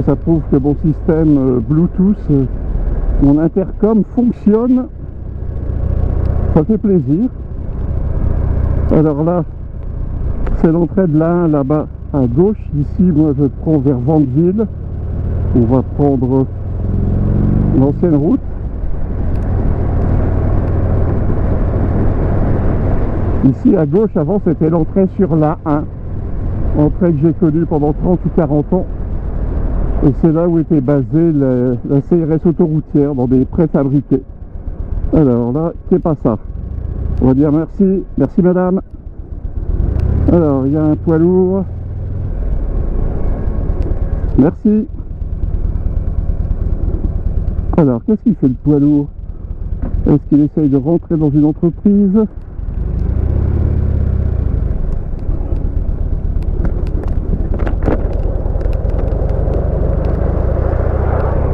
Ça prouve que mon système Bluetooth, mon intercom fonctionne. Ça fait plaisir. Alors là, c'est l'entrée de la 1 là-bas à gauche. Ici, moi je prends vers Vandeville. On va prendre l'ancienne route. Ici à gauche, avant c'était l'entrée sur la 1. Entrée que j'ai connue pendant 30 ou 40 ans. Et c'est là où était basée la CRS autoroutière, dans des préfabriqués. Alors là, c'est pas ça. On va dire merci, merci madame. Alors, il y a un poids lourd. Merci. Alors, qu'est-ce qu'il fait le poids lourd? Est-ce qu'il essaye de rentrer dans une entreprise?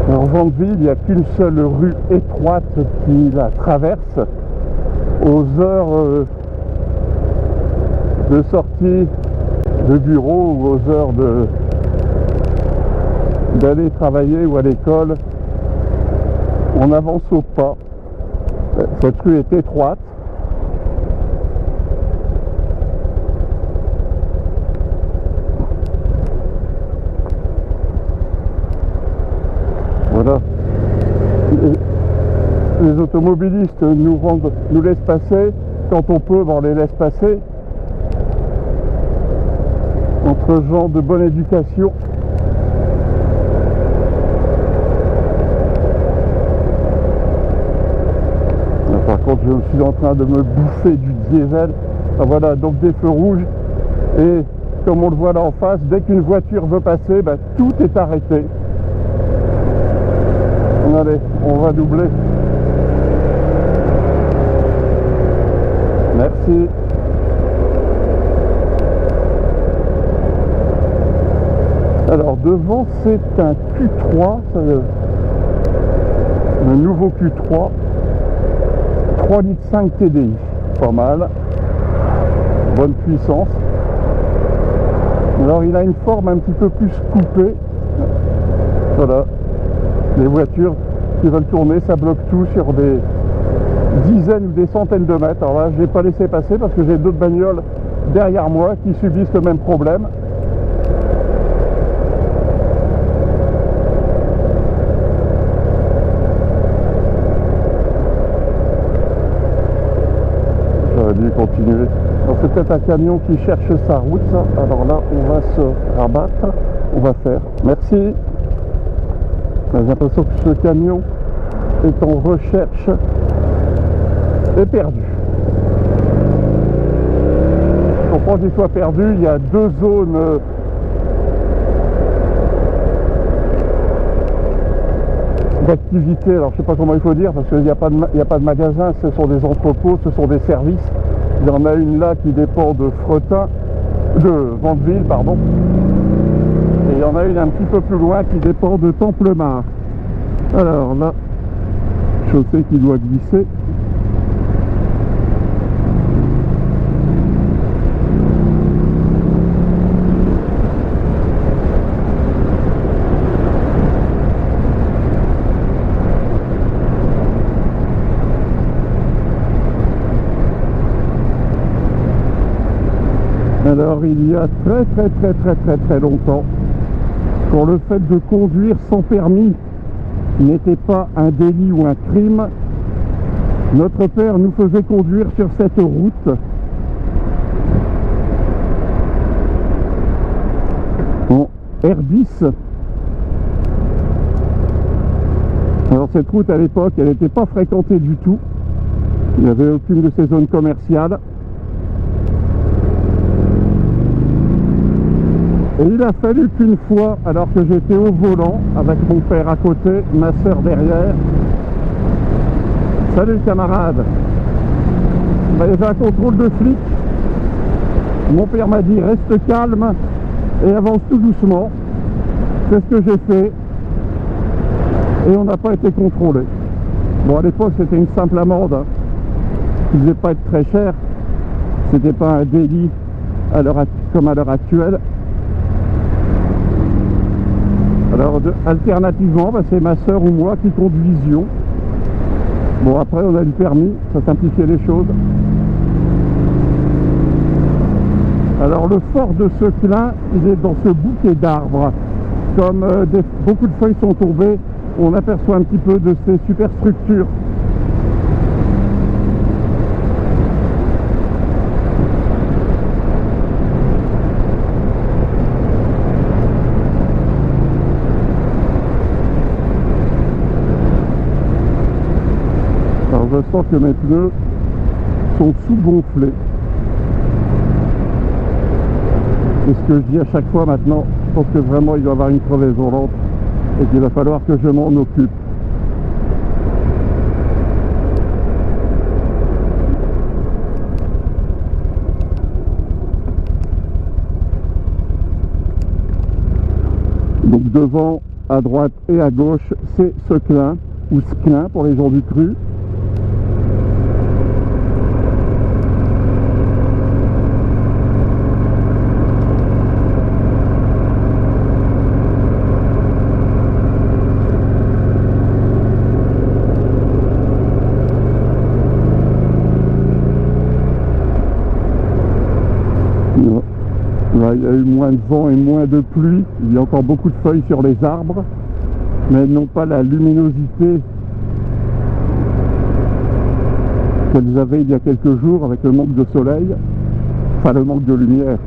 Alors, Vandeville, il n'y a qu'une seule rue étroite qui la traverse. Aux heures de sortie de bureau ou aux heures d'aller travailler ou à l'école, on avance au pas. Cette rue est étroite. Voilà. Les automobilistes nous laissent passer. Quand on peut, on les laisse passer. Entre gens de bonne éducation. Par contre, je suis en train de me bouffer du diesel. Ah, voilà, donc des feux rouges. Et comme on le voit là en face, dès qu'une voiture veut passer, tout est arrêté. Allez, on va doubler. Merci. Alors devant c'est un Q3, un nouveau Q3, 3,5 litres TDI, pas mal, bonne puissance. Alors il a une forme un petit peu plus coupée, voilà, les voitures qui veulent tourner, ça bloque tout sur des dizaines ou des centaines de mètres. Alors là je n'ai pas laissé passer parce que j'ai d'autres bagnoles derrière moi qui subissent le même problème. J'aurais dû continuer. Alors c'est peut-être un camion qui cherche sa route, ça. Alors là on va se rabattre, on va faire. Merci. J'ai l'impression que ce camion est en recherche et perdu. Je comprends qu'il soit perdu, il y a deux zones d'activité, alors je ne sais pas comment il faut dire, parce qu'il n'y a pas de magasin, ce sont des entrepôts, ce sont des services. Il y en a une là qui dépend de Vandeville, pardon. Et il y en a une un petit peu plus loin qui dépend de Templemar. Alors là, chaussée qui doit glisser. Alors il y a très longtemps, quand le fait de conduire sans permis n'était pas un délit ou un crime, notre père nous faisait conduire sur cette route en R10. Alors cette route à l'époque, elle n'était pas fréquentée du tout, il n'y avait aucune de ces zones commerciales. Et il a fallu qu'une fois, alors que j'étais au volant, avec mon père à côté, ma soeur derrière, salut camarade, il y avait un contrôle de flic, mon père m'a dit reste calme et avance tout doucement, c'est ce que j'ai fait, et on n'a pas été contrôlé. Bon, à l'époque c'était une simple amende, hein, qui ne devait pas être très cher, c'était pas un délit comme à l'heure actuelle. Alors Alors alternativement, c'est ma soeur ou moi qui conduisions. Bon, après on a le permis, ça simplifiait les choses. Alors le fort de Seclin, il est dans ce bouquet d'arbres. Comme beaucoup de feuilles sont tombées, on aperçoit un petit peu de ces superstructures. Alors je sens que mes pneus sont sous-gonflés. C'est ce que je dis à chaque fois maintenant. Je pense que vraiment il doit y avoir une crevaison lente et qu'il va falloir que je m'en occupe. Donc devant, à droite et à gauche, c'est Seclin ou Sclin pour les gens du cru. Là, il y a eu moins de vent et moins de pluie. Il y a encore beaucoup de feuilles sur les arbres, mais elles n'ont pas la luminosité qu'elles avaient il y a quelques jours avec le manque de soleil, enfin le manque de lumière.